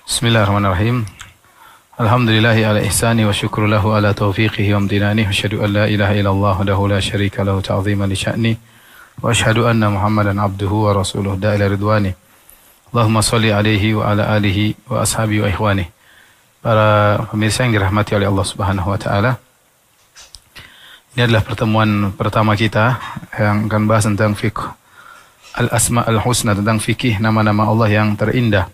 Bismillahirrahmanirrahim. Alhamdulillahi ala ihsani wa syukru lahu ala taufiqihi wa amtinani. Wa asyhadu an la ilaha illallah wahdahu la syarika lahu ta'ziman li sya'ni. Wa asyhadu anna Muhammadan abduhu wa rasuluh da'ila ridwani. Allahumma shalli alaihi wa ala alihi wa ashabihi wa ikhwani. Para pemirsa yang dirahmati oleh Allah Subhanahu wa taala. Ini adalah pertemuan pertama kita yang akan bahas tentang fiqh al-asma al-husna, tentang fikih nama-nama Allah yang terindah.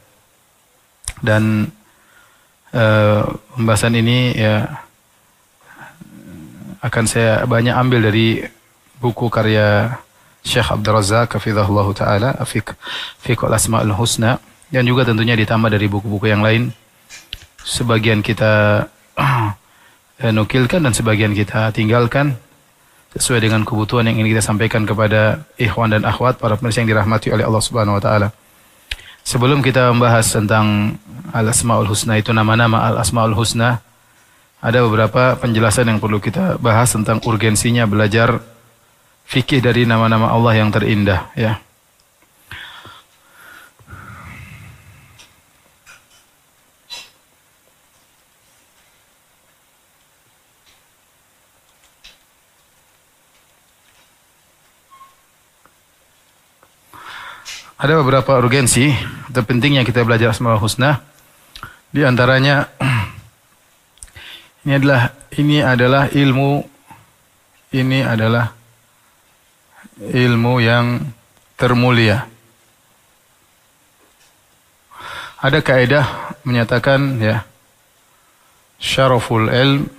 Dan pembahasan ini ya akan saya banyak ambil dari buku karya Syekh Abdul Razak hafizahullah taala, Fiqh al-Asmaul Husna, dan juga tentunya ditambah dari buku-buku yang lain. Sebagian kita nukilkan dan sebagian kita tinggalkan sesuai dengan kebutuhan yang ingin kita sampaikan kepada ikhwan dan akhwat para pemirsa yang dirahmati oleh Allah Subhanahu wa taala. Sebelum kita membahas tentang Al-Asmaul Husna, itu nama-nama Al-Asmaul Husna, ada beberapa penjelasan yang perlu kita bahas tentang urgensinya belajar fikih dari nama-nama Allah yang terindah, ya. Ada beberapa urgensi atau pentingnya kita belajar Asmaul Husna. Di antaranya ini adalah ilmu yang termulia. Ada kaidah menyatakan ya, syaraful ilm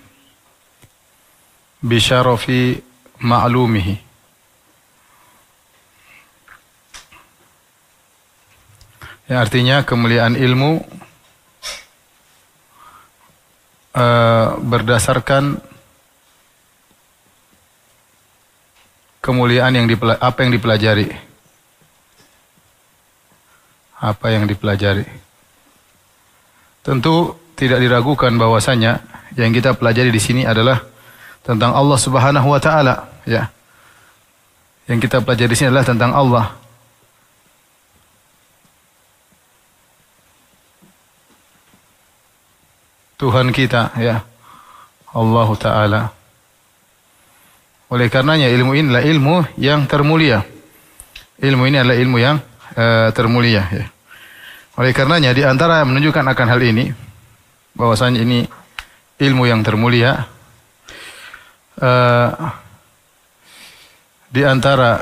bi syarafi ma'lumihi. Yang artinya kemuliaan ilmu berdasarkan kemuliaan apa yang dipelajari. Apa yang dipelajari. Tentu tidak diragukan bahwasanya yang kita pelajari di sini adalah tentang Allah Subhanahu wa taala, ya. Yang kita pelajari di sini adalah tentang Allah. Tuhan kita, ya, Allah Ta'ala. Oleh karenanya ilmu ini adalah ilmu yang termulia. Ilmu ini adalah ilmu yang termulia, ya. Oleh karenanya di antara yang menunjukkan akan hal ini, bahwasanya ini ilmu yang termulia, di antara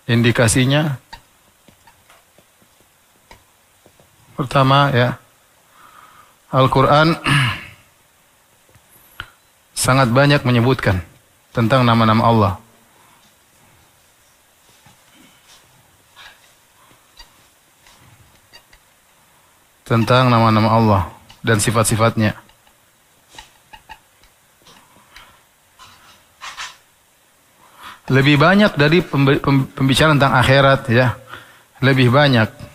indikasinya pertama, ya, Al-Quran sangat banyak menyebutkan tentang nama-nama Allah. Tentang nama-nama Allah dan sifat-sifatnya. Lebih banyak dari pembicaraan tentang akhirat, ya. Lebih banyak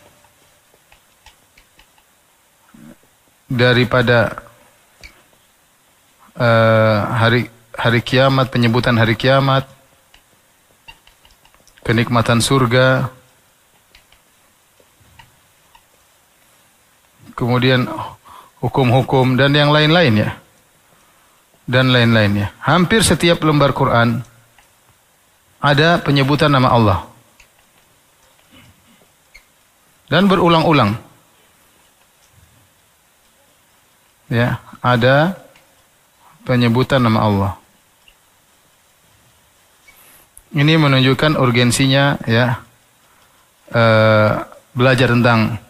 daripada hari kiamat, penyebutan hari kiamat, kenikmatan surga, kemudian hukum-hukum dan yang lain-lain, ya. Dan lain-lainnya. Hampir setiap lembar Quran ada penyebutan nama Allah. Dan berulang-ulang. Ya, ada penyebutan nama Allah. Ini menunjukkan urgensinya, ya, belajar tentang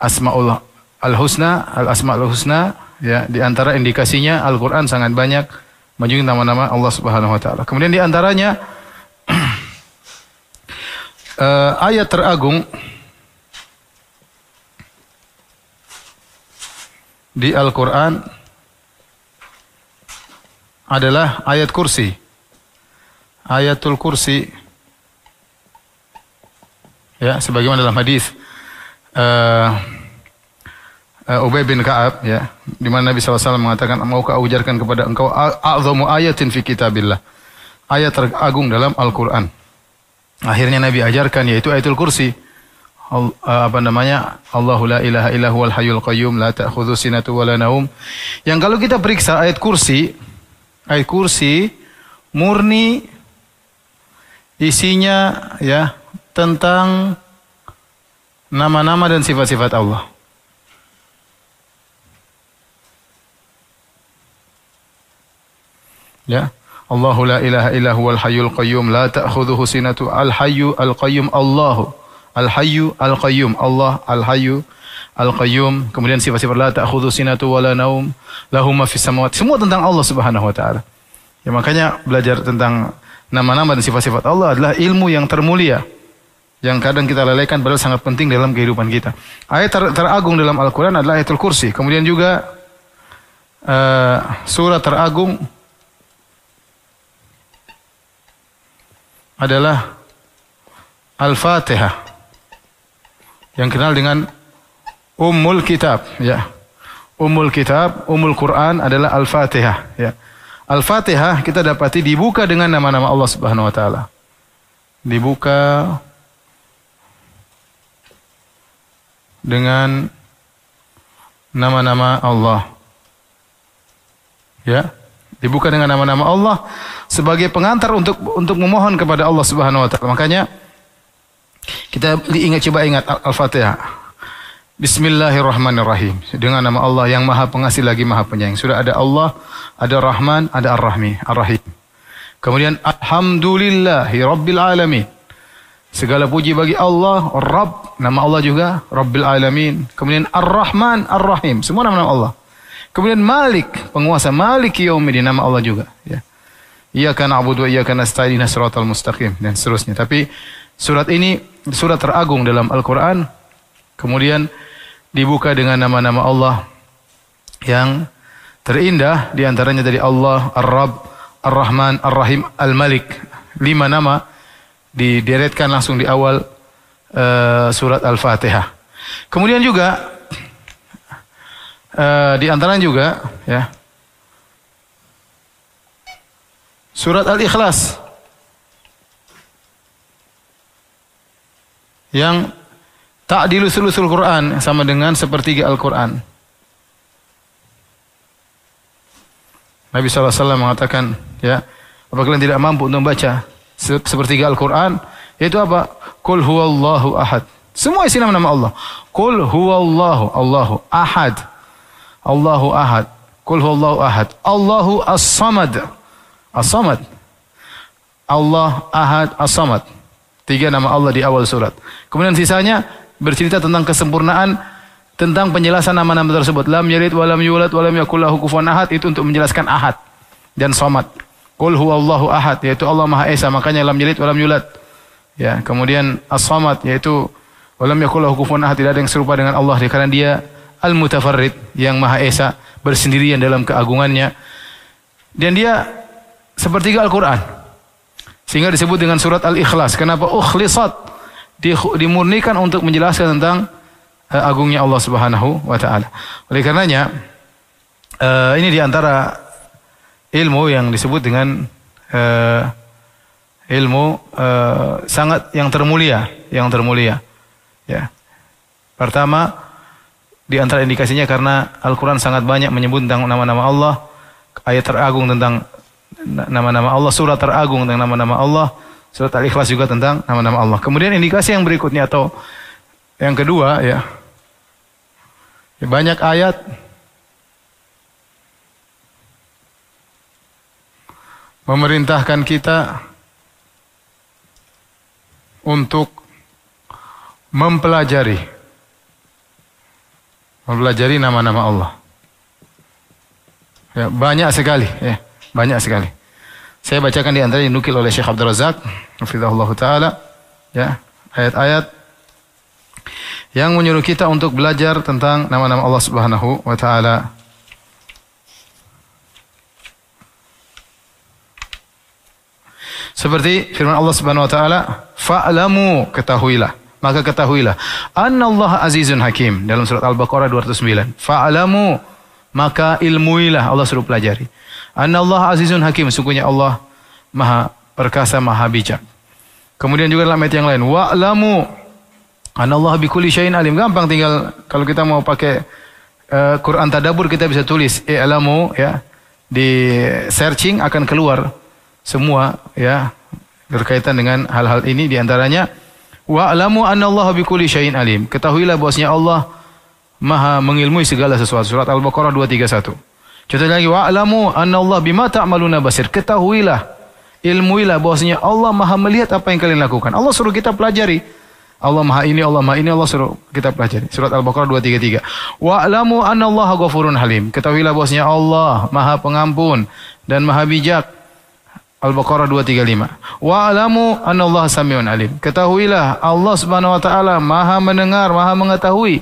Asmaul Husna, Al-Asmaul Husna, ya. Di antara indikasinya Al-Quran sangat banyak menyebut nama-nama Allah Subhanahu wa taala. Kemudian di antaranya ayat teragung di Al-Quran adalah ayat kursi. Ayatul kursi, ya, sebagaimana dalam hadis Ubay bin Ka'ab, ya, di mana Nabi SAW mengatakan, maukah ujarkan kepada engkau a'zamu ayatin fi kitabillah, ayat teragung dalam Al-Quran. Akhirnya Nabi ajarkan, yaitu ayatul kursi. apa namanya? Allahu la ilaha illa huwal hayyul qayyum la ta'khudhu sinatu wa la naum. Yang kalau kita periksa ayat kursi murni isinya ya tentang nama-nama dan sifat-sifat Allah. Ya, Allahu la ilaha illa huwal hayyul qayyum la ta'khudhuhu sinatu al-hayyu al-qayyum Allahu al-hayyu al-qayyum Allah al-hayyu al-qayyum. Kemudian sifat-sifat la ta'khudhu sinatu wa la naum lahu ma fis samawati. Semua tentang Allah Subhanahu wa taala. Ya makanya belajar tentang nama-nama dan sifat-sifat Allah adalah ilmu yang termulia yang kadang kita lalaikan padahal sangat penting dalam kehidupan kita. Ayat teragung dalam Al-Qur'an adalah Ayatul Kursi. Kemudian juga surat teragung adalah Al-Fatihah yang kenal dengan Ummul Kitab, ya. Ummul Kitab, Ummul Quran adalah Al-Fatihah, ya. Al-Fatihah kita dapati dibuka dengan nama-nama Allah Subhanahu wa taala. Dibuka dengan nama-nama Allah. Ya. Dibuka dengan nama-nama Allah sebagai pengantar untuk memohon kepada Allah Subhanahu wa taala. Makanya kita coba ingat Al-Fatihah. Bismillahirrahmanirrahim. Dengan nama Allah yang Maha Pengasih lagi Maha Penyayang. Sudah ada Allah, ada Rahman, ada Ar-Rahim. Kemudian Alhamdulillahi Rabbil Alamin. Segala puji bagi Allah, Rabb, nama Allah juga Rabbil Alamin. Kemudian Ar-Rahman, Ar-Rahim. Semua nama-nama Allah. Kemudian Malik, penguasa, Maliki Yaumiddin, nama Allah juga, ya. Iyyaka na'budu wa iyyaka nasta'in ihdinas siratal mustaqim dan seterusnya. Tapi surat ini surat teragung dalam Al-Qur'an. Kemudian dibuka dengan nama-nama Allah yang terindah, di antaranya dari Allah, Ar-Rabb, Ar-Rahman, Ar-Rahim, Al-Malik. 5 nama dideretkan langsung di awal surat Al-Fatihah. Kemudian juga di antaranya juga ya surat Al-Ikhlas yang ta'dilu sulusul Quran, sama dengan sepertiga Al-Quran. Nabi SAW mengatakan, ya, apabila kalian tidak mampu untuk membaca sepertiga Al-Quran, yaitu apa? Qul huwallahu ahad. Semua isi nama-nama Allah. Qul huwallahu, Allahu ahad. Allahu ahad. Qul huwallahu ahad. Allahu as-samad. As-samad. Allah ahad as-samad. 3 nama Allah di awal surat. Kemudian sisanya bercerita tentang kesempurnaan, tentang penjelasan nama-nama tersebut. Lam yalid wa lam yulad wa lam yakul lahu kufuwan ahad, itu untuk menjelaskan ahad dan samad. Qul huwallahu ahad, yaitu Allah Maha Esa, makanya lam yalid wa lam yulad. Ya, kemudian as-samad, yaitu wa lam yakul lahu kufuwan ahad, tidak ada yang serupa dengan Allah karena dia Al-Mutafarrid, yang Maha Esa, bersendirian dalam keagungannya. Dan dia sepertiga Al-Quran, sehingga disebut dengan surat Al-Ikhlas. Kenapa? Ukhlisat, dimurnikan untuk menjelaskan tentang agungnya Allah Subhanahu wa taala. Oleh karenanya ini diantara ilmu yang disebut dengan ilmu sangat yang termulia, ya. Pertama, di antara indikasinya karena Al-Quran sangat banyak menyebut tentang nama-nama Allah, ayat teragung tentang nama-nama Allah, surat teragung tentang nama-nama Allah, surat Al-Ikhlas juga tentang nama-nama Allah. Kemudian indikasi yang berikutnya atau yang kedua, ya, banyak ayat memerintahkan kita untuk mempelajari nama-nama Allah. Ya, banyak sekali, ya, banyak sekali. Saya bacakan di antara yang dinukil oleh Syekh Abdul Razak, hafizahullah taala, ya, ayat-ayat yang menyuruh kita untuk belajar tentang nama-nama Allah Subhanahu wa taala. Seperti firman Allah Subhanahu wa taala, fa'lamu, ketahuilah. Maka ketahuilah, annallaha azizun hakim, dalam surat Al-Baqarah 209. Fa'lamu, maka ilmuilah, Allah suruh pelajari. Annallaha azizun hakim, sungguhnya Allah Maha perkasa, Maha bijak. Kemudian juga dalam ayat yang lain, wa'lamu, Anallaha bikulli syai'in alim. Gampang, tinggal kalau kita mau pakai Quran tadabbur kita bisa tulis i'lamu ya. Di searching akan keluar semua ya berkaitan dengan hal-hal ini, di antaranya wa'lamu annallaha bikulli syai'in alim. Ketahuilah bahwasanya Allah Maha mengilmui segala sesuatu. Surat Al-Baqarah 231. Contoh lagi, wa'lamu annallaha bima ta'maluna basir. Ketahuilah, ilmuilah bahwasanya Allah Maha melihat apa yang kalian lakukan. Allah suruh kita pelajari. Allah Maha ini, Allah Maha ini, Allah suruh kita pelajari. Surat Al-Baqarah 233. Wa'lamu annallaha ghafurun halim. Ketahuilah bahwasanya Allah Maha pengampun dan Maha bijak. Al-Baqarah 235. Wa'lamu annallaha samiun alim. Ketahuilah Allah Subhanahu wa taala Maha mendengar, Maha mengetahui.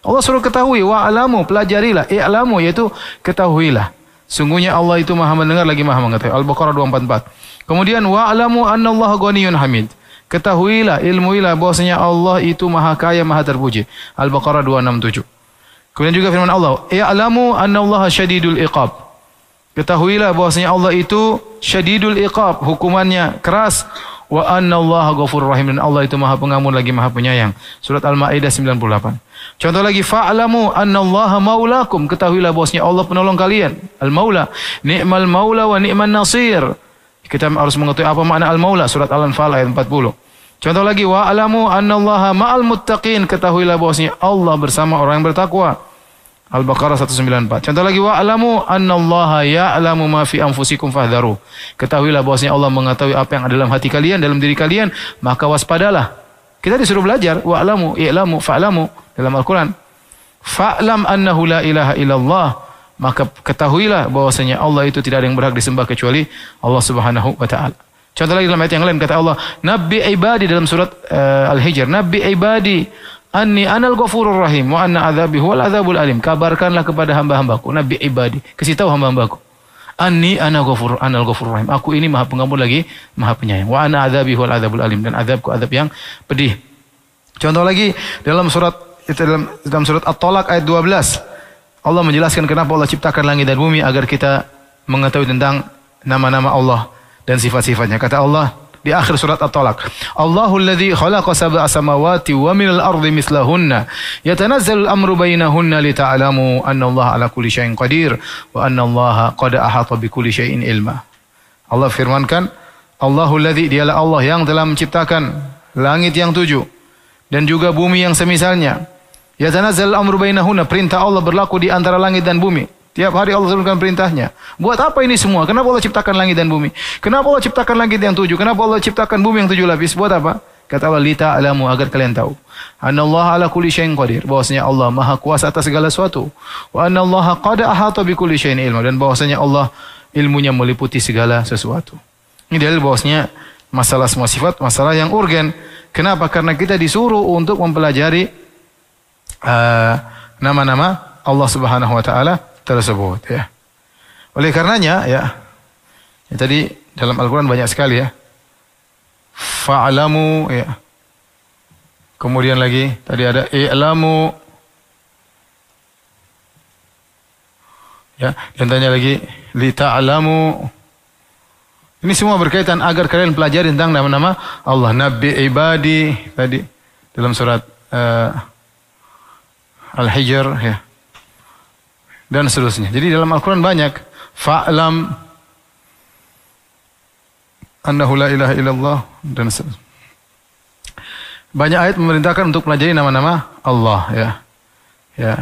Allah suruh ketahui, wa'lamu, pelajarilah, i'lamu, yaitu ketahuilah. Sungguhnya Allah itu Maha mendengar lagi Maha mengetahui. Al-Baqarah 244. Kemudian wa'lamu annallaha ghaniyyun hamid. Ketahuilah, ilmuilah bahwasanya Allah itu Maha kaya, Maha terpuji. Al-Baqarah 267. Kemudian juga firman Allah, i'lamu annallaha syadidul iqab. Ketahuilah bahwasanya Allah itu syadidul iqab, hukumannya keras. Wa annallaha ghafurur rahim, dan Allah itu Maha pengampun lagi Maha penyayang. Surat Al-Maidah 98. Contoh lagi, fa'lamu annallaha maulakum. Ketahuilah bahwasanya Allah penolong kalian. Al-Maula, ni'mal maula wa ni'man nasir. Kita harus mengetahui apa makna al-maula. Surat Al-Anfal ayat 40. Contoh lagi, wa'lamu annallaha ma'al muttaqin. Ketahuilah bahwasanya Allah bersama orang yang bertakwa. Al-Baqarah 194. Contoh lagi, wa'lamu annallaha ya'lamu ma fi anfusikum fahdharu. Ketahuilah bahwasanya Allah mengetahui apa yang ada dalam hati kalian, dalam diri kalian, maka waspadalah. Kita disuruh belajar, wa'lamu, i'lamu, fa'lamu dalam Al-Quran. Fa'lam annahu la ilaha illallah. Maka ketahuilah bahwasanya Allah itu tidak ada yang berhak disembah kecuali Allah Subhanahu wa taala. Contoh lagi dalam ayat yang lain kata Allah, Nabbi ibadi dalam surat Al-Hijr, Nabbi ibadi anni anal ghafurur rahim wa anna adzabi huwal adzabul alim. Kabarkanlah kepada hamba-hambaku, Nabi ibadi, kasih tahu hamba-hambaku, anni anal ghafurur rahim. Aku ini Maha Pengampun lagi Maha Penyayang. Wa anna adzabi huwal adzabul alim, dan azabku azab yang pedih. Contoh lagi dalam surat surat At-Talaq ayat 12. Allah menjelaskan kenapa Allah ciptakan langit dan bumi, agar kita mengetahui tentang nama-nama Allah dan sifat-sifatnya. Kata Allah di akhir surat At-Talaq, Allahul ladzi khalaqa sab'a samawati wa minal ardi mislahunna yatanazzalu al-amru bainahunna lita'lamu anna Allah ala kulli syai'in qadir wa anna Allah qad ahata bi kulli syai'in ilma. Allah firmankan, Allahul ladzi, dialah Allah yang telah menciptakan langit yang 7 dan juga bumi yang semisalnya. Yatanazzal al-amru bainahunna, perintah Allah berlaku di antara langit dan bumi. Tiap hari Allah turunkan perintahnya. Buat apa ini semua? Kenapa Allah ciptakan langit dan bumi? Kenapa Allah ciptakan langit yang 7? Kenapa Allah ciptakan bumi yang 7 lapis? Buat apa? Kata Allah, lita'lamu, agar kalian tahu. Anallaha ala kulli syai'in qadir, bahwasanya Allah Maha kuasa atas segala sesuatu. Wa anallaha qad ahata bi kulli syai'in ilma, dan bahwasanya Allah ilmunya meliputi segala sesuatu. Ini dalil bahwasanya masalah semua sifat masalah yang urgen. Kenapa? Karena kita disuruh untuk mempelajari nama-nama Allah Subhanahu wa taala tersebut ya. Oleh karenanya ya tadi dalam Al-Qur'an banyak sekali ya. Fa'lamu ya. Kemudian lagi tadi ada i'lamu ya, dan tanya lagi li ta'lamu. Ini semua berkaitan agar kalian pelajari tentang nama-nama Allah. Nabi ibadi tadi dalam surat Al-Hijr ya. Dan seterusnya. Jadi dalam Al-Quran banyak. Fa'lam annahu la ilaha illallah dan seterusnya. Banyak ayat memerintahkan untuk pelajari nama-nama Allah ya. Ya.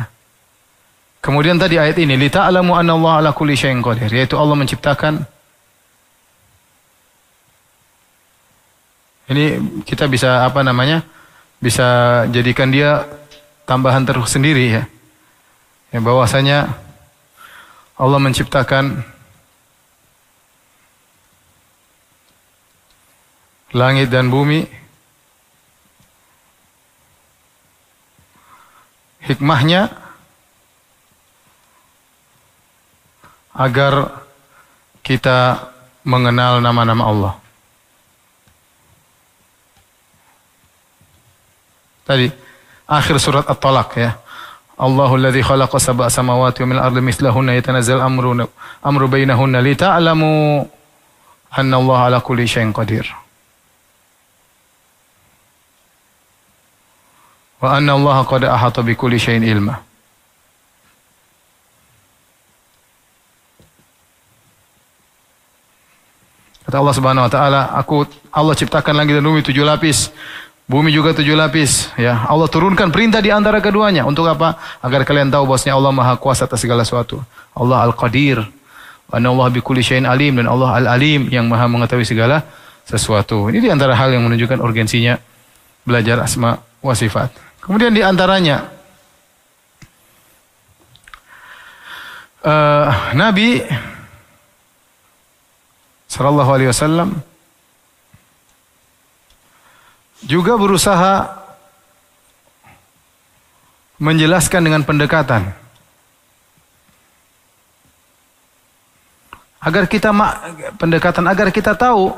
Kemudian tadi ayat ini, li ta'lamu anna Allah ala kulli syai'in qadir, yaitu Allah menciptakan. Ini kita bisa apa namanya? Bisa jadikan dia tambahan tersendiri ya. Yang bahwasanya Allah menciptakan langit dan bumi, hikmahnya agar kita mengenal nama-nama Allah. Tadi akhir surat At-Talaq ya. Allahul ladzi khalaqa sab'a samawati wa minal ardi mislahunna yatanazzal amru bainahunna lita'lamu anna Allah ala kulli syai'in qadir. wa anna Allah qad ahata bi kulli syai'in ilma. Kata Allah Subhanahu wa taala, Allah ciptakan langit dan bumi 7 lapis. Bumi juga 7 lapis, ya. Allah turunkan perintah di antara keduanya untuk apa? Agar kalian tahu bahwasanya Allah Maha Kuasa atas segala sesuatu. Allah Al-Qadir. Wa anna Allah bi kulli syai'in alim, dan Allah Al-Alim yang Maha mengetahui segala sesuatu. Ini di antara hal yang menunjukkan urgensinya belajar asma wa sifat. Kemudian di antaranya Nabi sallallahu alaihi wasallam juga berusaha menjelaskan dengan pendekatan agar kita tahu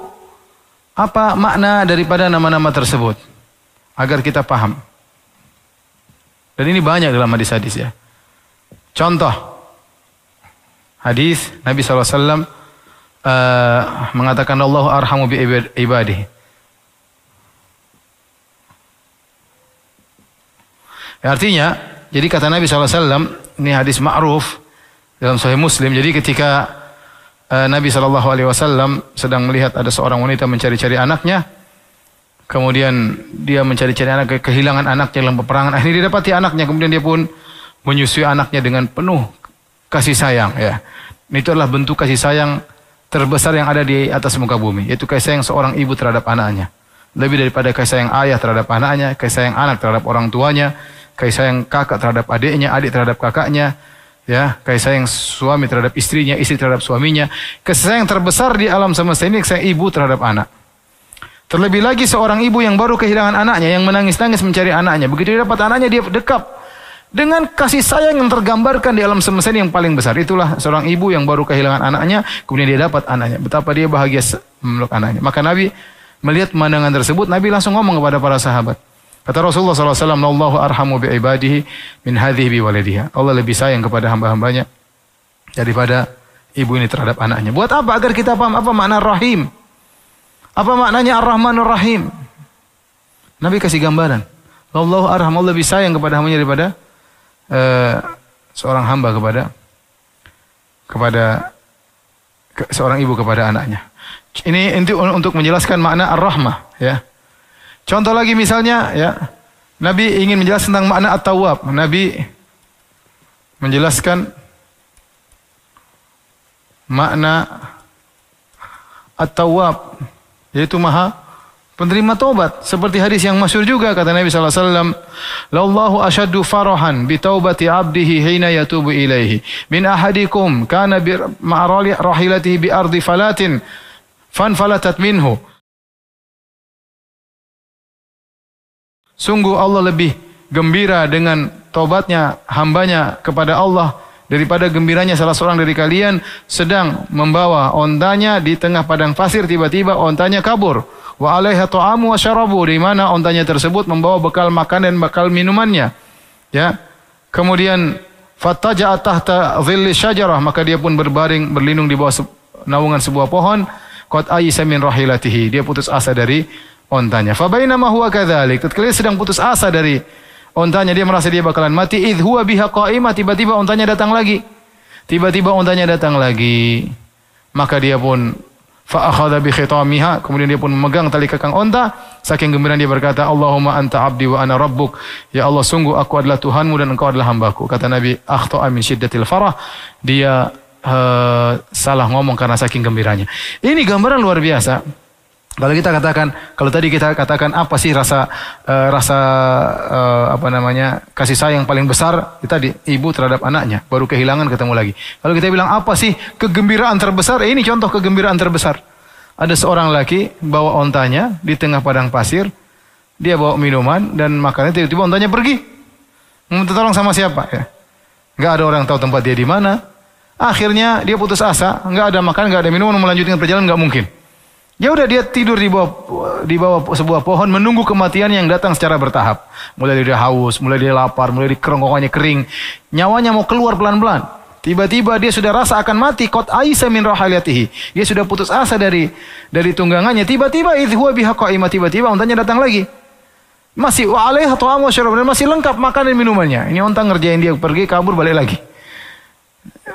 apa makna daripada nama-nama tersebut, agar kita paham. Dan ini banyak dalam hadis-hadis, ya. Contoh hadis Nabi SAW mengatakan Allahu arhamu bi ibadihi. Artinya, jadi kata Nabi SAW, ini hadis ma'ruf dalam Sahih Muslim. Jadi ketika Nabi SAW sedang melihat ada seorang wanita mencari-cari anaknya, kemudian dia mencari-cari anak, kehilangan anaknya dalam peperangan. Akhirnya dia dapati anaknya, kemudian dia pun menyusui anaknya dengan penuh kasih sayang. Ya, itu adalah bentuk kasih sayang terbesar yang ada di atas muka bumi, yaitu kasih sayang seorang ibu terhadap anaknya. Lebih daripada kasih sayang ayah terhadap anaknya, kasih sayang anak terhadap orang tuanya, kasih sayang kakak terhadap adiknya, adik terhadap kakaknya, ya, kasih sayang suami terhadap istrinya, istri terhadap suaminya. Kasih sayang terbesar di alam semesta ini kasih sayang ibu terhadap anak. Terlebih lagi seorang ibu yang baru kehilangan anaknya, yang menangis-nangis mencari anaknya. Begitu dia dapat anaknya, dia dekap dengan kasih sayang yang tergambarkan di alam semesta ini yang paling besar. Itulah seorang ibu yang baru kehilangan anaknya, kemudian dia dapat anaknya. Betapa dia bahagia memeluk anaknya. Maka Nabi melihat pemandangan tersebut, Nabi langsung ngomong kepada para sahabat. Kata Rasulullah SAW, Allahu arhamu bi ibadihi min hadhihi bi waladiha. Allah lebih sayang kepada hamba-hambanya daripada ibu ini terhadap anaknya. Buat apa? Agar kita paham apa makna rahim. Apa maknanya ar-Rahmanur Rahim. Nabi kasih gambaran. Allahu arham, Allah lebih sayang kepada hambanya daripada seorang hamba kepada seorang ibu kepada anaknya. Ini untuk menjelaskan makna ar-rahmah, ya. Contoh lagi misalnya, ya, Nabi ingin menjelaskan tentang makna at-tawwab. Nabi menjelaskan makna at-tawwab, yaitu maha penerima taubat. Seperti hadis yang masyhur juga, kata Nabi SAW, Lallahu asyaddu farahan bi taubati abdihi hina yatubu ilaihi min ahadikum kana bi ma'rali rahilatihi bi ardi falatin fanfalatat minhu. Sungguh Allah lebih gembira dengan taubatnya hambanya kepada Allah daripada gembiranya salah seorang dari kalian sedang membawa ontanya di tengah padang pasir, tiba-tiba ontanya kabur. Wa alaiha ta'amu wa syarabu, di mana ontanya tersebut membawa bekal makan dan bekal minumannya. Ya. Kemudian fattaja'a tahta dhilli syajarah, maka dia pun berlindung di bawah naungan sebuah pohon. Qad ayisa min rahilatihi, dia putus asa dari ontanya. Fa bainama huwa kadzalik, tatkala dia sedang putus asa dari ontanya, dia merasa dia bakalan mati, idh huwa biha qa'imah, tiba-tiba ontanya datang lagi. Maka dia pun fa akhadha bi khitamiha, kemudian dia pun memegang tali kekang onta, saking gembiraan dia berkata, Allahumma anta abdi wa ana rabbuk, ya Allah sungguh aku adalah Tuhanmu dan engkau adalah hambaku. Kata Nabi, akhta'a min syiddatil farah, dia salah ngomong karena saking gembiranya. Ini gambaran luar biasa. Kalau tadi kita katakan apa sih rasa kasih sayang paling besar, tadi ibu terhadap anaknya baru kehilangan ketemu lagi. Kalau kita bilang apa sih kegembiraan terbesar, ini contoh kegembiraan terbesar. Ada seorang laki bawa ontanya di tengah padang pasir, dia bawa minuman dan makannya, tiba-tiba ontanya pergi. Minta tolong sama siapa? Ya, nggak ada orang tahu tempat dia di mana. Akhirnya dia putus asa, nggak ada makan, nggak ada minuman, melanjutkan perjalanan nggak mungkin. Ya udah, dia tidur di bawah sebuah pohon menunggu kematian yang datang secara bertahap. Mulai dia haus, mulai dia lapar, mulai kerongkongannya kering, nyawanya mau keluar pelan-pelan. Tiba-tiba dia sudah rasa akan mati. Qad aisa min rahilatihi, dia sudah putus asa dari tunggangannya. Tiba-tiba idh huwa biha qa'imah, tiba-tiba ontanya datang lagi. Masih wa 'alaiha ta'am wa syarab, dan masih lengkap makan dan minumannya. Ini onta ngerjain dia pergi, kabur, balik lagi.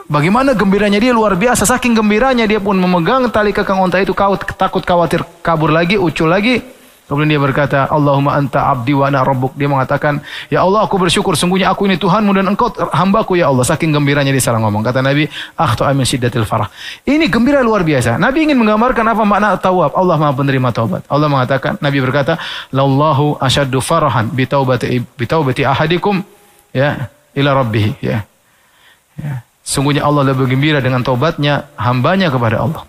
Bagaimana gembiranya dia, luar biasa. Saking gembiranya dia pun memegang tali kekang onta itu, takut khawatir kabur lagi, ucul lagi. Kemudian dia berkata, Allahumma anta abdi wa ana rabbuk. Dia mengatakan, ya Allah, aku bersyukur, sungguhnya aku ini Tuhanmu dan engkau hambaku ya Allah. Saking gembiranya dia salah ngomong. Kata Nabi, akhta'a min syiddatil farah. Ini gembira luar biasa. Nabi ingin menggambarkan apa makna tawab. Allah Maha penerima taubat. Allah mengatakan, Nabi berkata, lallahu asyaddu farahan bitaubati ahadikum ya ila rabbih ya. Sungguhnya Allah lebih gembira dengan taubatnya hambanya kepada Allah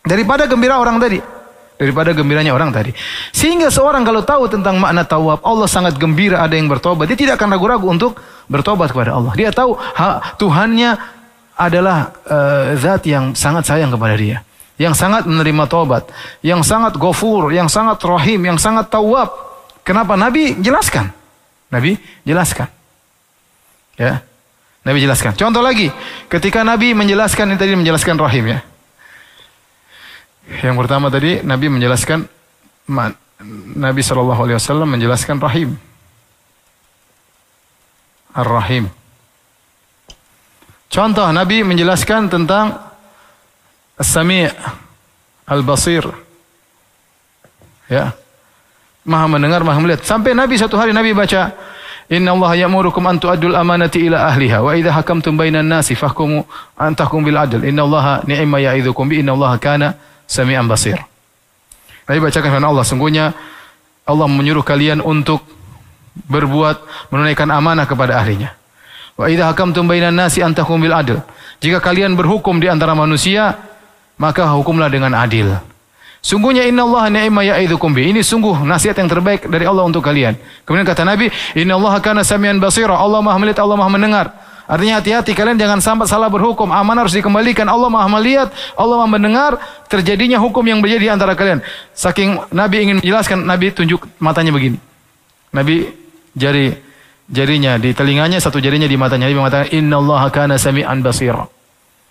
daripada gembira orang tadi. Daripada gembiranya orang tadi. Sehingga seorang kalau tahu tentang makna tawab, Allah sangat gembira ada yang bertobat. Dia tidak akan ragu-ragu untuk bertobat kepada Allah. Dia tahu Tuhannya adalah zat yang sangat sayang kepada dia, yang sangat menerima taubat, yang sangat ghafur, yang sangat rahim, yang sangat tawab. Kenapa? Nabi jelaskan. Nabi jelaskan. Ya. Nabi jelaskan. Contoh lagi, ketika Nabi menjelaskan, ini tadi menjelaskan rahim ya. Yang pertama tadi Nabi menjelaskan, Nabi SAW menjelaskan rahim, ar-rahim. Contoh Nabi menjelaskan tentang as-sami' al-basir, ya, maha mendengar, maha melihat. Sampai Nabi satu hari Nabi baca, Inna Allah ya'murukum an tu'addul amanati ila ahliha wa idha hakamtum bainan nasi fahkumu an tahkum bil adl. Inna Allah ni'ma ya'idhukum bi inna Allah kana Sami'an basir. Nabi bacakan firman Allah, sungguhnya Allah menyuruh kalian untuk berbuat, menunaikan amanah kepada ahlinya. Wa idza hakamtum bainan nasi an tahkum bil adl. Jika kalian berhukum di antara manusia, maka hukumlah dengan adil. Sungguhnya innallaha ni'ma ya'idzukum bi. Ini sungguh nasihat yang terbaik dari Allah untuk kalian. Kemudian kata Nabi, innallaha kana samian basira. Allah Maha melihat, Allah Maha mendengar. Artinya hati-hati kalian jangan sampai salah berhukum. Amanah harus dikembalikan. Allah Maha melihat, Allah Maha mendengar terjadinya hukum yang terjadi di antara kalian. Saking Nabi ingin menjelaskan, Nabi tunjuk matanya begini. Nabi jarinya di telinganya, satu jarinya di matanya. Nabi mengatakan, innallaha kana samian basira.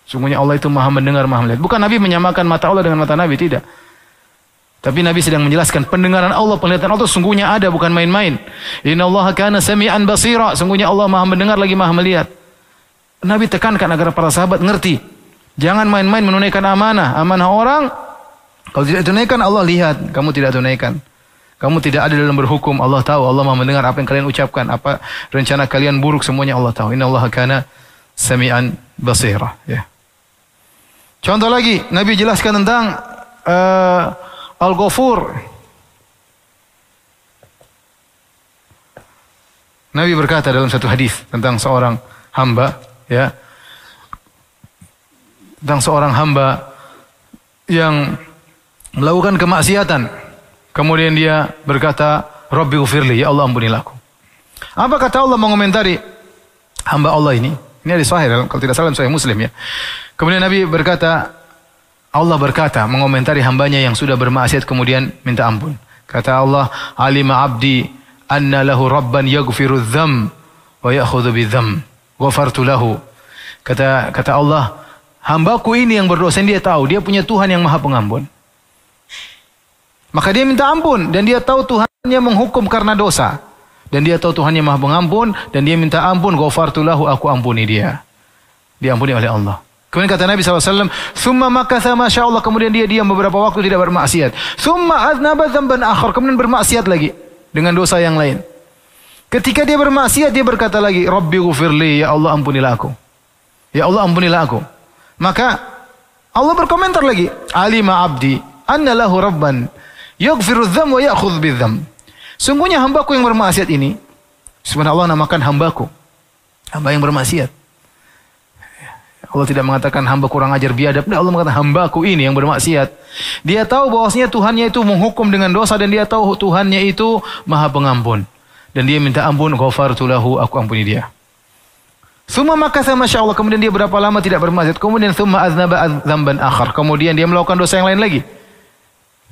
Sungguhnya Allah itu Maha mendengar, Maha melihat. Bukan Nabi menyamakan mata Allah dengan mata Nabi, tidak. Tapi Nabi sedang menjelaskan pendengaran Allah, penglihatan Allah sungguhnya ada, bukan main-main. Innallaha kana samian basira. Sungguhnya Allah Maha mendengar lagi Maha melihat. Nabi tekankan agar para sahabat ngerti. Jangan main-main menunaikan amanah. Amanah orang, kalau tidak tunaikan Allah lihat, kamu tidak tunaikan. Kamu tidak ada dalam berhukum, Allah tahu. Allah Maha mendengar apa yang kalian ucapkan, apa rencana kalian buruk, semuanya Allah tahu. Innallaha kana samian basira. Ya. Contoh lagi, Nabi jelaskan tentang Al-Ghafur. Nabi berkata dalam satu hadis tentang seorang hamba, ya, tentang seorang hamba yang melakukan kemaksiatan, kemudian dia berkata, Rabbi ghfirli, ya Allah ampunilah aku. Apa kata Allah mengomentari hamba Allah ini? Ini hadis sahih dalam, kalau tidak salah Sahih Muslim ya. Kemudian Nabi berkata, Allah berkata mengomentari hambanya yang sudah bermaksiat kemudian minta ampun. Kata Allah, alima abdi anna lahu rabban yaghfiru dzam wa ya'khudhu bidzam. Ghafartu lahu. Kata Allah, hambaku ini yang berdosa, dia tahu dia punya Tuhan yang Maha Pengampun. Maka dia minta ampun dan dia tahu Tuhannya menghukum karena dosa. Dan dia tahu Tuhannya Maha Pengampun dan dia minta ampun, ghafartu lahu, aku ampuni dia. Diampuni oleh Allah. Kemudian kata Nabi SAW, Thumma makatha masya'Allah, kemudian dia diam beberapa waktu tidak bermaksiat. Thumma aznaba dzamban akhar, kemudian bermaksiat lagi dengan dosa yang lain. Ketika dia bermaksiat, dia berkata lagi, Rabbi ghufirli, ya Allah ampunilah aku. Ya Allah ampunilah aku. Maka Allah berkomentar lagi, alima abdi anna lahu rabban yaghfiru dzam wa ya'khudh bidzam. Sungguhnya hambaku yang bermaksiat ini, subhanallah namakan hambaku, hamba yang bermaksiat. Allah tidak mengatakan hamba kurang ajar biadab. Allah mengatakan hambaku ini yang bermaksiat. Dia tahu bahwasanya Tuhannya itu menghukum dengan dosa dan dia tahu Tuhannya itu Maha Pengampun. Dan dia minta ampun, ghafartu lahu, aku ampuni dia. Tsumma makatha masya'Allah, kemudian dia berapa lama tidak bermaksiat. Kemudian tsumma aznaba dzamban akhar, kemudian dia melakukan dosa yang lain lagi.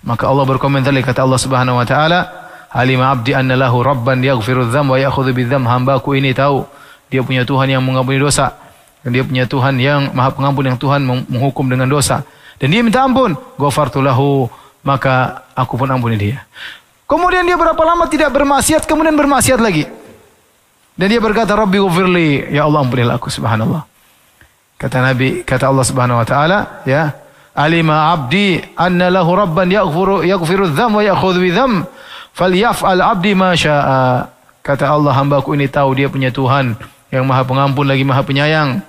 Maka Allah berkomentar, kata Allah Subhanahu wa taala, alima abdi anna lahu rabban yaghfiru dzam wa ya'khudhu bidzam. Hambaku ini tahu dia punya Tuhan yang mengampuni dosa. Dan dia punya Tuhan yang Maha Pengampun, yang Tuhan menghukum dengan dosa. Dan dia minta ampun, ghafartu lahu, maka aku pun ampuni dia. Kemudian dia berapa lama tidak bermaksiat, kemudian bermaksiat lagi. Dan dia berkata, Rabbi ghufirli, ya Allah ampunilah aku, subhanallah. Kata Nabi, kata Allah Subhanahu wa taala, ya, alima abdi anna lahu rabban yaghfiru dzam wa ya'khudhu bidzam, falyaf'al abdi ma syaa. Kata Allah, hambaku ini tahu dia punya Tuhan yang Maha Pengampun lagi Maha Penyayang.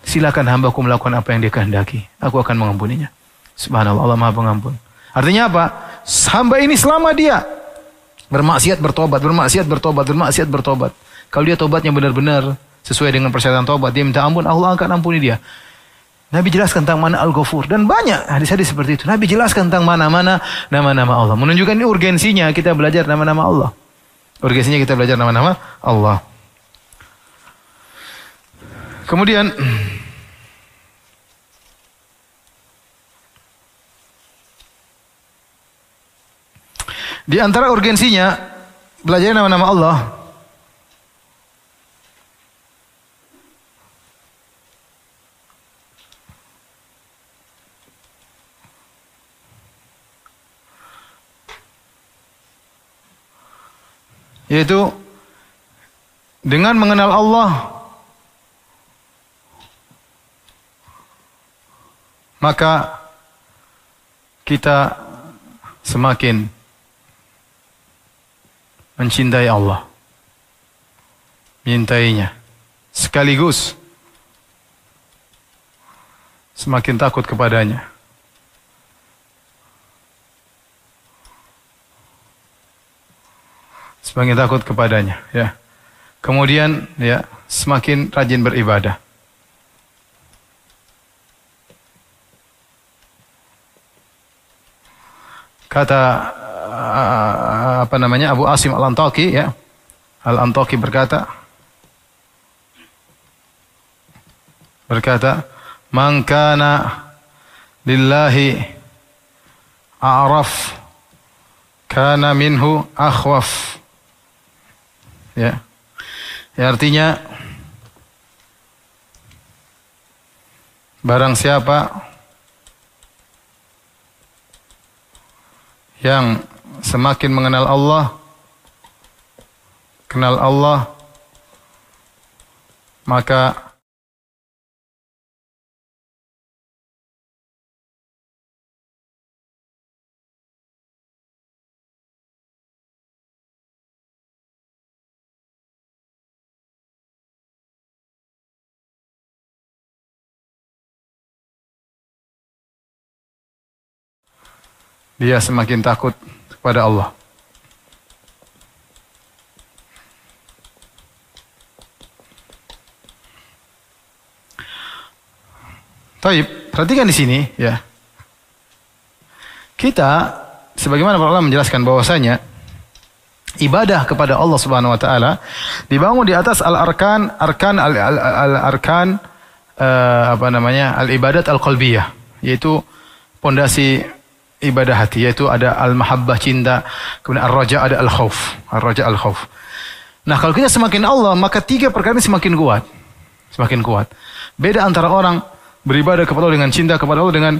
Silakan hambaku melakukan apa yang dia kehendaki. Aku akan mengampuninya. Subhanallah, Allah Maha Pengampun. Artinya apa? Hamba ini selama dia bermaksiat bertobat, bermaksiat bertobat, bermaksiat bertobat. Kalau dia tobatnya benar-benar sesuai dengan persyaratan tobat, dia minta ampun, Allah akan ampuni dia. Nabi jelaskan tentang mana Al-Ghafur, dan banyak hadis-hadis seperti itu. Nabi jelaskan tentang mana-mana nama-nama Allah. Menunjukkan ini urgensinya kita belajar nama-nama Allah. Urgensinya kita belajar nama-nama Allah. Kemudian di antara urgensinya belajar nama-nama Allah, yaitu dengan mengenal Allah, maka kita semakin mencintai Allah, mencintainya, sekaligus semakin takut kepadanya. Semakin takut kepadanya, ya. Kemudian, ya, semakin rajin beribadah. Kata Abu Asim Al-Antaki, ya. Al-Antaki berkata, "Man kana lillahi a'raf kana minhu akhwaf." Ya. Ya, artinya barang siapa yang semakin mengenal Allah, kenal Allah, maka dia semakin takut kepada Allah. Taib, perhatikan di sini, ya. Kita, sebagaimana para ulama menjelaskan bahwasanya ibadah kepada Allah Subhanahu wa taala dibangun di atas al-arkan, al-ibadat al-qalbiyah, yaitu pondasi ibadah hati, yaitu ada al-mahabbah, cinta, kemudian ar-raja, ada al-khauf, ar-raja al-khauf. Nah, kalau kita semakin Allah, maka tiga perkara ini semakin kuat. Semakin kuat. Beda antara orang beribadah kepada Allah dengan cinta kepada Allah dengan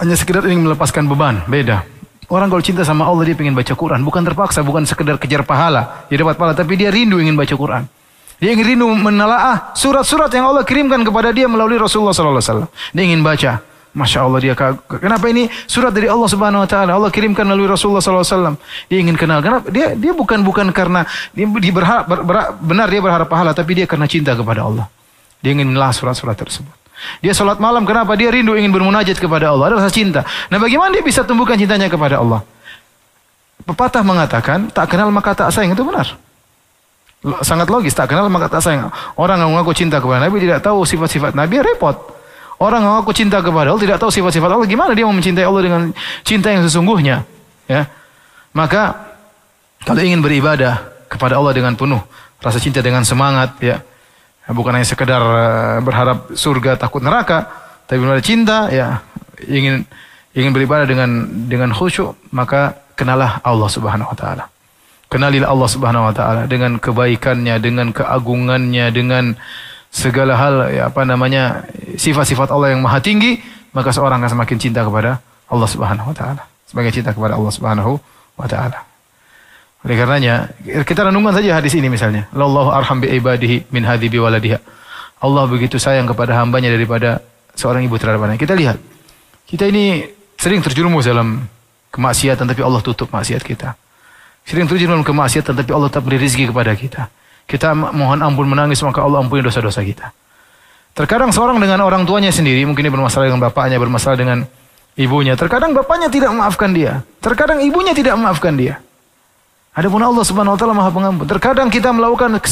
hanya sekedar ingin melepaskan beban, beda. Orang kalau cinta sama Allah, dia ingin baca Quran, bukan terpaksa, bukan sekedar kejar pahala, dia dapat pahala, tapi dia rindu ingin baca Quran. Dia ingin rindu menelaah surat-surat yang Allah kirimkan kepada dia melalui Rasulullah sallallahu alaihi wasallam. Dia ingin baca. Masya Allah, dia kenapa ini surat dari Allah Subhanahu wa taala, Allah kirimkan melalui Rasulullah sallallahu alaihi wasallam. Dia ingin kenal. Kenapa? Dia bukan karena dia berharap benar dia berharap pahala, tapi dia karena cinta kepada Allah. Dia ingin menelaah surat-surat tersebut. Dia salat malam, kenapa? Dia rindu ingin bermunajat kepada Allah, ada rasa cinta. Nah, bagaimana dia bisa tumbuhkan cintanya kepada Allah? Pepatah mengatakan, tak kenal maka tak sayang, itu benar. Sangat logis, tak kenal maka tak sayang. Orang yang mengaku cinta kepada Nabi tidak tahu sifat-sifat Nabi, repot. Orang yang mengaku cinta kepada Allah tidak tahu sifat-sifat Allah, gimana dia mau mencintai Allah dengan cinta yang sesungguhnya? Ya. Maka kalau ingin beribadah kepada Allah dengan penuh rasa cinta, dengan semangat, ya, bukan hanya sekedar berharap surga takut neraka, tapi benar cinta, ya, ingin beribadah dengan khusyuk, maka kenalah Allah Subhanahu wa taala. Kenalilah Allah Subhanahu wa taala dengan kebaikannya, dengan keagungannya, dengan segala hal, ya, sifat-sifat Allah yang maha tinggi, maka seorang akan semakin cinta kepada Allah Subhanahu wa taala. Semakin cinta kepada Allah Subhanahu wa taala. Oleh karenanya, kita renungkan saja hadis ini misalnya. Allahu arham bi ibadihi min hadhi bi waladiha. Allah begitu sayang kepada hambanya daripada seorang ibu terhadap anaknya. Kita lihat, kita ini sering terjerumus dalam kemaksiatan tapi Allah tutup maksiat kita. Sering terjerumus dalam kemaksiatan tapi Allah tetap beri rezeki kepada kita. Kita mohon ampun menangis maka Allah ampuni dosa-dosa kita. Terkadang seorang dengan orang tuanya sendiri, mungkin dia bermasalah dengan bapaknya, bermasalah dengan ibunya. Terkadang bapaknya tidak memaafkan dia. Terkadang ibunya tidak memaafkan dia. Adapun Allah Subhanahu wa taala Maha Pengampun. Terkadang kita melakukan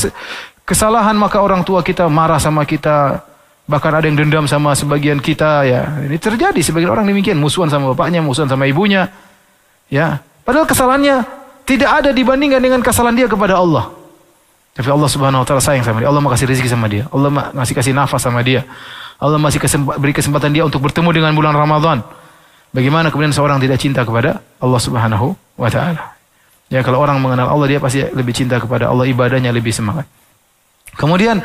kesalahan maka orang tua kita marah sama kita, bahkan ada yang dendam sama sebagian kita ya. Ini terjadi sebagian orang demikian, musuhan sama bapaknya, musuhan sama ibunya. Ya, padahal kesalahannya tidak ada dibandingkan dengan kesalahan dia kepada Allah. Tapi Allah Subhanahu wa taala sayang sama dia. Allah kasih rezeki sama dia. Allah masih kasih nafas sama dia. Allah masih beri kesempatan dia untuk bertemu dengan bulan Ramadan. Bagaimana kemudian seorang tidak cinta kepada Allah Subhanahu wa taala? Ya, kalau orang mengenal Allah dia pasti lebih cinta kepada Allah, ibadahnya lebih semangat. Kemudian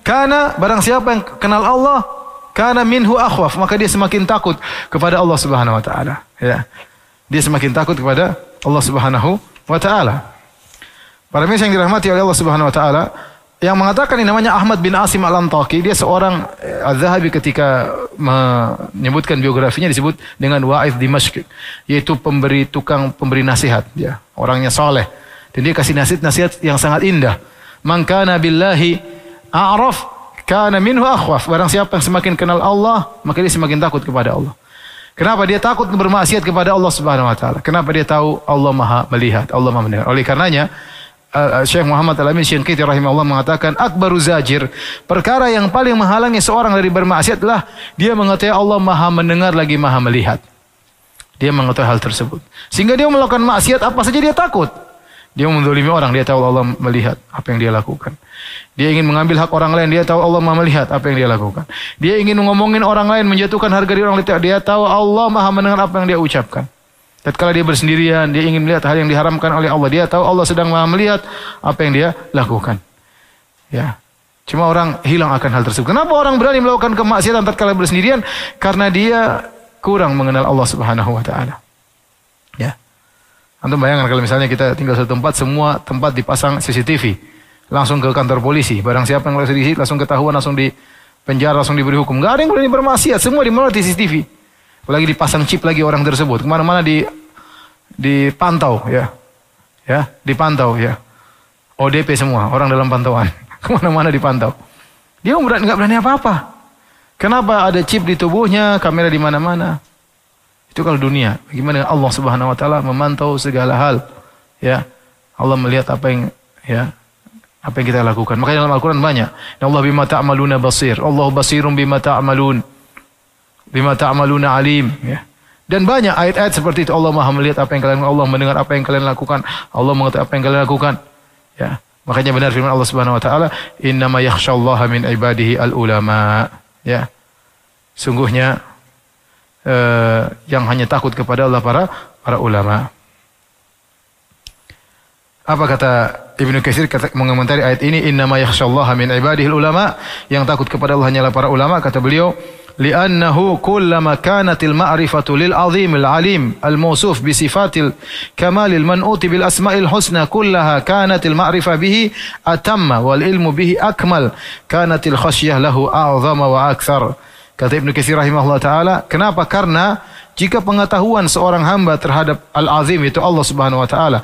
karena barang siapa yang kenal Allah, kana minhu akhwaf, maka dia semakin takut kepada Allah Subhanahu wa taala, ya. Dia semakin takut kepada Allah Subhanahu wa taala. Para pemirsa yang dirahmati oleh Allah Subhanahu wa taala, yang mengatakan ini namanya Ahmad bin Asim Al-Antaki, dia seorang Az-Zahabi ketika menyebutkan biografinya disebut dengan Wa'idh Dimashq, yaitu tukang pemberi nasihat, ya. Orangnya saleh dan dia kasih nasihat yang sangat indah. Man kana billahi a'raf kana minhu akhwaf. Barang siapa yang semakin kenal Allah, maka dia semakin takut kepada Allah. Kenapa dia takut bermaksiat kepada Allah Subhanahu wa taala? Kenapa dia tahu Allah Maha melihat, Allah Maha mendengar. Oleh karenanya Syekh Muhammad Al-Amin Syinqiti rahimahullah mengatakan akbaru zajir, perkara yang paling menghalangi seorang dari bermaksiat adalah dia mengetahui Allah Maha mendengar lagi Maha melihat. Dia mengetahui hal tersebut sehingga dia melakukan maksiat apa saja dia takut. Dia menzalimi orang, dia tahu Allah melihat apa yang dia lakukan. Dia ingin mengambil hak orang lain, dia tahu Allah Maha melihat apa yang dia lakukan. Dia ingin ngomongin orang lain, menjatuhkan harga diri orang lain, dia tahu Allah Maha mendengar apa yang dia ucapkan. Tatkala dia bersendirian, dia ingin melihat hal yang diharamkan oleh Allah, dia tahu Allah sedang Maha melihat apa yang dia lakukan. Ya. Cuma orang hilang akan hal tersebut. Kenapa orang berani melakukan kemaksiatan tatkala bersendirian? Karena dia kurang mengenal Allah Subhanahu wa taala. Ya. Antum bayangkan kalau misalnya kita tinggal satu tempat, semua tempat dipasang CCTV, langsung ke kantor polisi. Barang siapa yang langsung di langsung ketahuan, langsung di penjara, langsung diberi hukum. Enggak ada yang berani bermaksiat, semua dimulai di CCTV. Apalagi dipasang chip lagi orang tersebut, kemana-mana dipantau, ya, dipantau, ya. ODP semua, orang dalam pantauan, kemana-mana dipantau. Dia nggak berani apa-apa. Kenapa ada chip di tubuhnya, kamera di mana-mana? Itu kalau dunia. Bagaimana Allah Subhanahu wa taala memantau segala hal, ya. Allah melihat apa yang kita lakukan. Makanya dalam Al-Qur'an banyak. Allah bima ta'maluna basir. Allah basirun bima ta'malun. Bima ta'maluna alim, ya. Dan banyak ayat-ayat seperti itu. Allah Maha melihat apa yang kalian lakukan, Allah mendengar apa yang kalian lakukan, Allah mengetahui apa yang kalian lakukan, ya. Makanya benar firman Allah Subhanahu wa taala, "Innama yakhsyallaha min ibadihi al-ulama." Ya. Sungguhnya yang hanya takut kepada Allah para ulama. Apa kata Ibnu Katsir mengomentari ayat ini, "Innama yakhsyallaha min ibadihi al-ulama." Yang takut kepada Allah hanyalah para ulama, kata beliau, "Li'annahu kullama kanatil ma'rifatu lil 'azimil 'alim al-mawsuf bi sifatil kamalil man'uti bil asma'il husna kullaha kanatil ma'rifah bihi atamma wal ilmu bihi akmal kanatil khasyah lahu a'zama wa akthar." Kata Ibnu Katsir rahimahullah taala, kenapa? Karena jika pengetahuan seorang hamba terhadap al-'azim itu Allah Subhanahu wa taala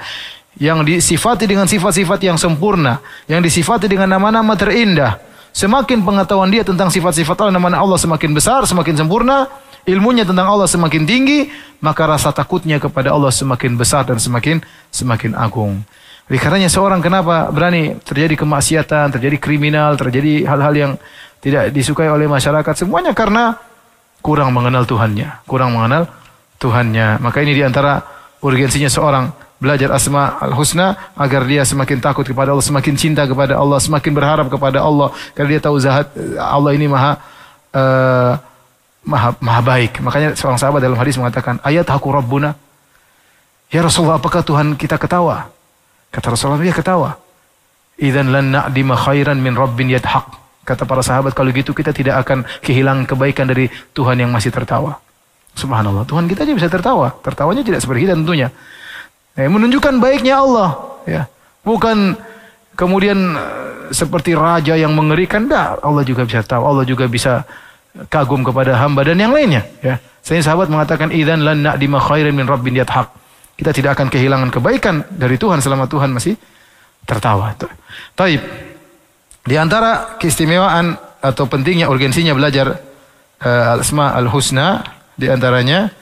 yang disifati dengan sifat-sifat yang sempurna, yang disifati dengan nama-nama terindah, semakin pengetahuan dia tentang sifat-sifat Allah, nama Allah semakin besar, semakin sempurna, ilmunya tentang Allah semakin tinggi, maka rasa takutnya kepada Allah semakin besar dan semakin agung. Oleh karenanya seorang kenapa berani terjadi kemaksiatan, terjadi kriminal, terjadi hal-hal yang tidak disukai oleh masyarakat, semuanya karena kurang mengenal Tuhannya, Maka ini diantara urgensinya seorang belajar asma al-husna agar dia semakin takut kepada Allah, semakin cinta kepada Allah, semakin berharap kepada Allah, karena dia tahu zat Allah ini maha baik. Makanya seorang sahabat dalam hadis mengatakan, "Ayat haku Rabbuna." Ya Rasulullah, apakah Tuhan kita ketawa? Kata Rasulullah, dia ketawa. "Idzan lan na'dima khairan min rabbin yadhaq." Kata para sahabat, kalau gitu kita tidak akan kehilangan kebaikan dari Tuhan yang masih tertawa. Subhanallah, Tuhan kita aja bisa tertawa. Tertawanya tidak seperti kita tentunya. Menunjukkan baiknya Allah. ya. Bukan kemudian seperti raja yang mengerikan. Enggak, Allah juga bisa tahu, Allah juga bisa kagum kepada hamba dan yang lainnya, ya. Sehingga sahabat mengatakan idzan lan na'dima khairan min rabbin yathaq. Kita tidak akan kehilangan kebaikan dari Tuhan selama Tuhan masih tertawa. Taib. Di antara keistimewaan atau pentingnya urgensinya belajar al-asma al-husna di antaranya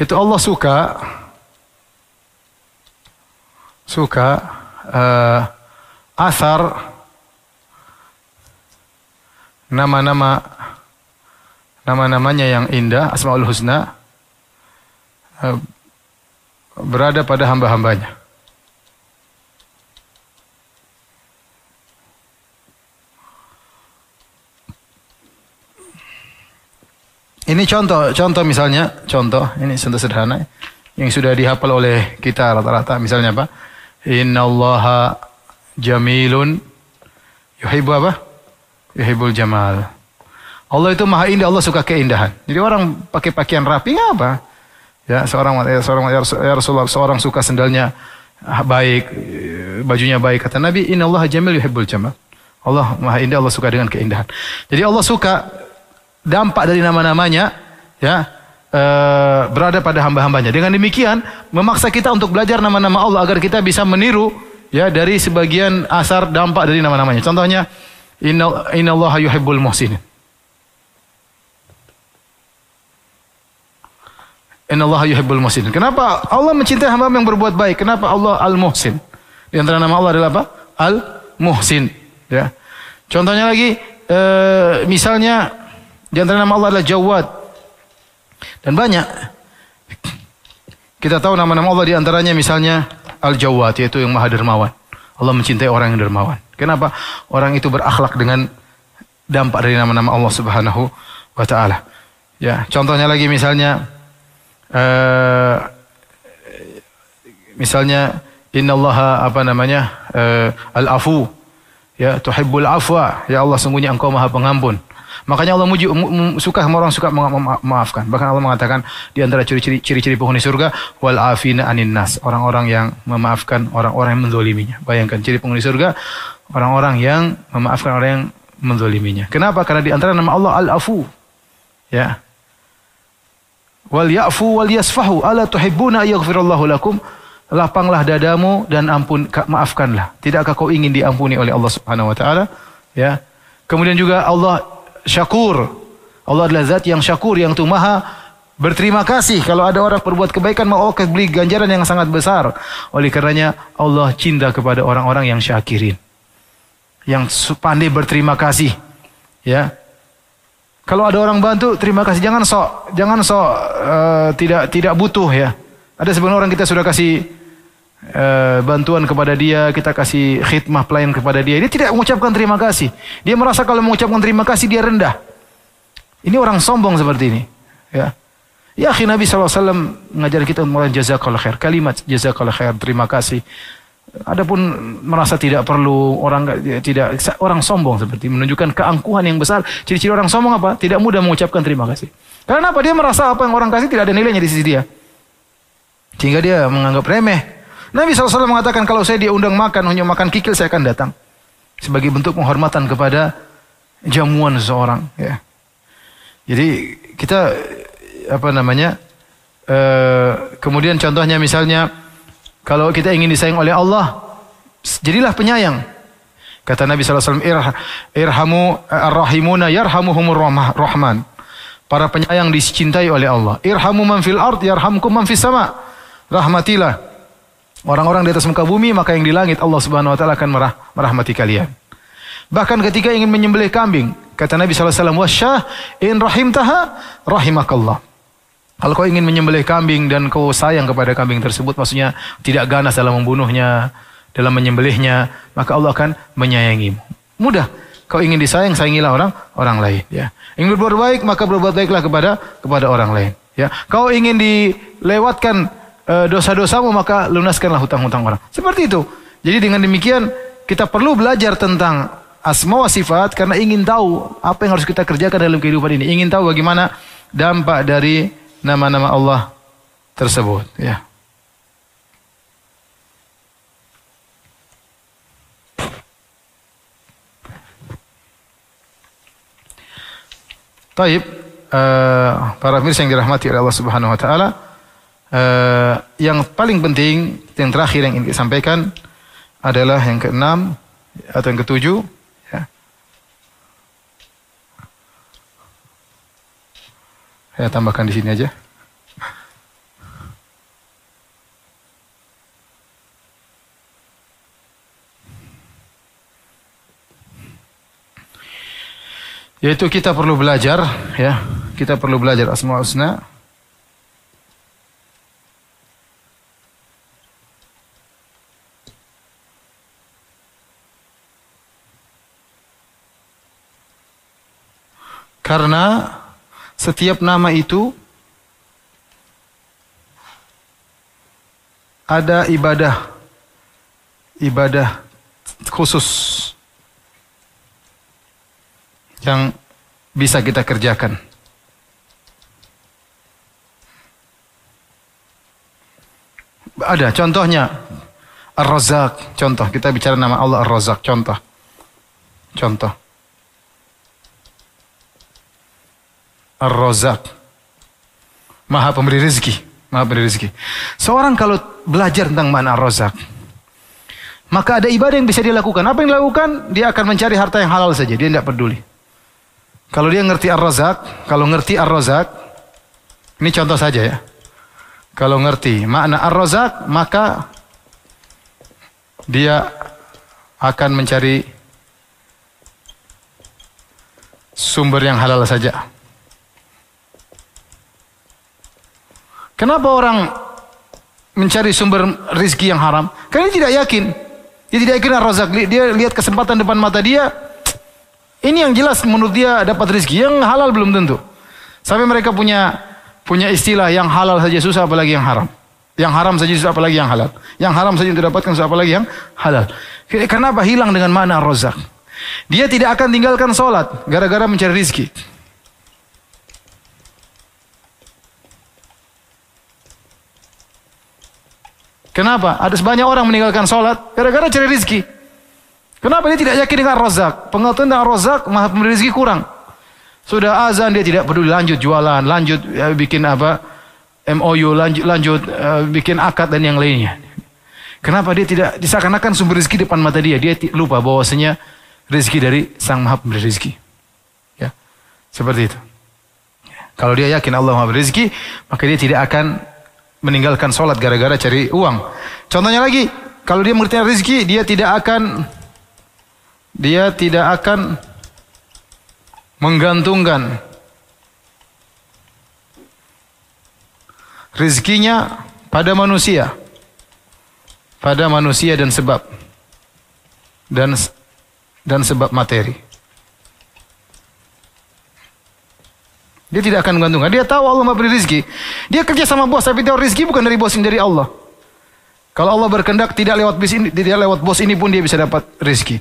itu Allah suka asar nama-namanya yang indah, Asmaul Husna, berada pada hamba-hambanya. Ini contoh misalnya, ini contoh sederhana yang sudah dihafal oleh kita rata-rata. Misalnya apa? Innallaha jamilun yuhibbu apa? Yuhibbul jamal. Allah itu maha indah, Allah suka keindahan. Jadi orang pakai pakaian rapi apa? Ya, seorang suka sendalnya baik, bajunya baik. Kata Nabi, innallaha jamil yuhibbul jamal. Allah maha indah, Allah suka dengan keindahan. Jadi Allah suka dampak dari nama-namanya, ya, berada pada hamba-hambanya. Dengan demikian memaksa kita untuk belajar nama-nama Allah agar kita bisa meniru, ya, dari sebagian asar dampak dari nama-namanya. Contohnya innallaha yuhibbul muhsinin. Innallaha yuhibbul muhsinin. Kenapa Allah mencintai hamba yang berbuat baik? Kenapa Allah Al-Muhsin? Di antara nama Allah adalah apa? Al-Muhsin, ya. Contohnya lagi misalnya di antara nama Allah adalah Jawad. Dan banyak. Kita tahu nama-nama Allah di antaranya misalnya Al-Jawad, yaitu yang Maha Dermawan. Allah mencintai orang yang dermawan. Kenapa? Orang itu berakhlak dengan dampak dari nama-nama Allah Subhanahu wa taala. Ya, contohnya lagi misalnya innallaha al-afu, ya, tuhibbul afwa, ya Allah sungguhnya Engkau Maha Pengampun. Makanya Allah suka sama orang suka memaafkan. Bahkan Allah mengatakan di antara ciri-ciri penghuni surga wal afina anin nas, orang-orang yang memaafkan orang-orang yang menzaliminya. Bayangkan ciri penghuni surga, orang-orang yang memaafkan orang yang menzaliminya. Kenapa? Karena di antara nama Allah Al-Afu. Ya. Wal ya'fu wal yasfahu ala tuhibbuna yaghfirallahu lakum. Lapanglah dadamu dan maafkanlah. Tidakkah kau ingin diampuni oleh Allah Subhanahu wa taala? Ya. Kemudian juga Allah Syakur. Allah adalah zat yang syakur, yang tuh maha berterima kasih. Kalau ada orang berbuat kebaikan, maka Allah beri ganjaran yang sangat besar. Oleh karenanya Allah cinta kepada orang-orang yang syakirin, yang pandai berterima kasih. Ya. Kalau ada orang bantu, terima kasih. Jangan sok tidak butuh, ya. Ada sebenarnya orang kita sudah kasih bantuan kepada dia, kita kasih khidmah pelayan kepada dia, dia tidak mengucapkan terima kasih. Dia merasa kalau mengucapkan terima kasih dia rendah. Ini orang sombong seperti ini, ya. Ya, Nabi SAW mengajar kita untuk mengatakan jazakallah khair, kalimat jazakallah khair, terima kasih. Adapun merasa tidak perlu, orang sombong seperti menunjukkan keangkuhan yang besar. Ciri-ciri orang sombong apa? Tidak mudah mengucapkan terima kasih. Karena apa? Dia merasa apa yang orang kasih tidak ada nilainya di sisi dia, sehingga dia menganggap remeh. Nabi SAW mengatakan kalau saya diundang makan, hanya makan kikil saya akan datang. Sebagai bentuk penghormatan kepada jamuan seseorang. Ya. Jadi kita kemudian contohnya misalnya kalau kita ingin disayang oleh Allah, jadilah penyayang. Kata Nabi SAW, irhamu ar-rahimuna yarhamuhumur rahman. Para penyayang dicintai oleh Allah. Irhamu man fil ard yarhamkum man fis sama. Rahmatilah orang-orang di atas muka bumi, maka yang di langit Allah Subhanahu wa taala akan merahmati kalian. Bahkan ketika ingin menyembelih kambing, kata Nabi sallallahu alaihi wasallam, "Wasyah in rahimtaha rahimakallah." Kalau kau ingin menyembelih kambing dan kau sayang kepada kambing tersebut, maksudnya tidak ganas dalam membunuhnya, dalam menyembelihnya, maka Allah akan menyayangimu. Mudah. Kau ingin disayang, sayangilah orang lain, ya. Ingin berbuat baik, maka berbuat baiklah kepada orang lain, ya. Kau ingin dilewatkan dosa-dosamu, maka lunaskanlah hutang-hutang orang. Seperti itu. Jadi dengan demikian kita perlu belajar tentang asma wa sifat karena ingin tahu apa yang harus kita kerjakan dalam kehidupan ini. Ingin tahu bagaimana dampak dari nama-nama Allah tersebut. Ya. Taib, para pemirsa yang dirahmati oleh Allah Subhanahu Wa Taala, yang paling penting, yang terakhir yang ingin saya sampaikan adalah yang keenam atau yang ketujuh. Ya. Saya tambahkan di sini aja. Yaitu kita perlu belajar, ya, kita perlu belajar Asmaul Husna. Karena setiap nama itu ada ibadah khusus yang bisa kita kerjakan. Ada contohnya Ar-Razzaq, contoh kita bicara nama Allah Ar-Razzaq, contoh Ar-Razzaq, Maha pemberi rezeki, Maha pemberi rezeki. Seorang kalau belajar tentang makna Ar-Razzaq, maka ada ibadah yang bisa dia lakukan. Apa yang dilakukan? Dia akan mencari harta yang halal saja, dia tidak peduli. Kalau dia ngerti Ar-Razzaq, ini contoh saja ya. Kalau ngerti makna Ar-Razzaq, maka dia akan mencari sumber yang halal saja. Kenapa orang mencari sumber rizki yang haram? Karena dia tidak yakin. Dia tidak yakin Ar-Razzaq. Dia lihat kesempatan depan mata dia. Ini yang jelas menurut dia dapat rezeki, yang halal belum tentu. Sampai mereka punya istilah yang halal saja susah apalagi yang haram. Yang haram saja susah apalagi yang halal. Yang haram saja untuk dapatkan susah apalagi yang halal. Kenapa hilang dengan makna Ar-Razzaq? Dia tidak akan tinggalkan sholat gara-gara mencari rezeki. Kenapa? Ada sebanyak orang meninggalkan sholat gara-gara cari rezeki. Kenapa dia tidak yakin dengan Ar-Razzaq? Pengetahuan tentang Ar-Razzaq, Maha pemberi rezeki kurang. Sudah azan dia tidak peduli, lanjut jualan, lanjut bikin apa MOU, lanjut bikin akad dan yang lainnya. Kenapa dia tidak diseakan-akan sumber rezeki depan mata dia? Dia lupa bahwasanya rezeki dari Sang Maha pemberi rezeki. Ya, seperti itu. Kalau dia yakin Allah Maha pemberi rezeki, maka dia tidak akan meninggalkan sholat gara-gara cari uang. Contohnya lagi, kalau dia mengerti rezeki, dia tidak akan menggantungkan rezekinya pada manusia dan sebab materi. Dia tidak akan menggantungkan. Dia tahu Allah memberi rezeki. Dia kerja sama bos, tapi tahu rezeki bukan dari bos, ini dari Allah. Kalau Allah berkehendak tidak lewat bos ini pun dia bisa dapat rezeki.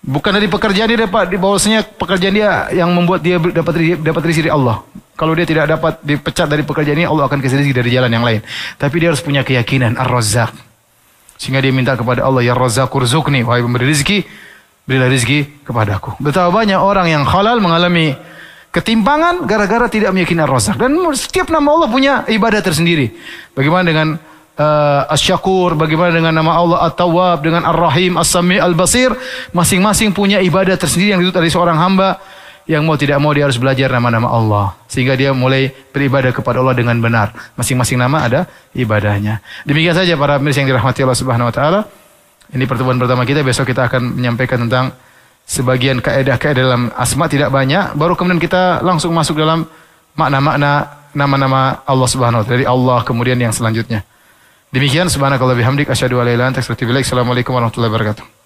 Bukan dari pekerjaan dia dapat, bahwasanya pekerjaan dia yang membuat dia dapat rezeki dari Allah. Kalau dia tidak dapat dipecat dari pekerjaan ini, Allah akan kasih rezeki dari jalan yang lain. Tapi dia harus punya keyakinan Ar-Razzaq. Sehingga dia minta kepada Allah, ya Razzaq urzuqni, wahai pemberi rezeki, berilah rezeki kepadaku. Betapa banyak orang yang halal mengalami ketimpangan gara-gara tidak meyakini Ar-Razzaq. Dan setiap nama Allah punya ibadah tersendiri. Bagaimana dengan Asy-Syakur, bagaimana dengan nama Allah At-Tawwab, dengan Ar-Rahim, As-Sami, Al-Basir, masing-masing punya ibadah tersendiri yang dituntut dari seorang hamba yang mau tidak mau dia harus belajar nama-nama Allah sehingga dia mulai beribadah kepada Allah dengan benar. Masing-masing nama ada ibadahnya. Demikian saja para pemirsa yang dirahmati Allah Subhanahu wa taala. Ini pertemuan pertama kita, besok kita akan menyampaikan tentang sebagian kaidah-kaidah dalam asma, tidak banyak, baru kemudian kita langsung masuk dalam makna-makna nama-nama Allah Subhanahu wa taala, dari Allah kemudian yang selanjutnya. Demikian, subhanakallah bihamdik asyhadu an la ilaha illa anta astaghfiruka wa atubu ilaik. Assalamualaikum warahmatullahi wabarakatuh.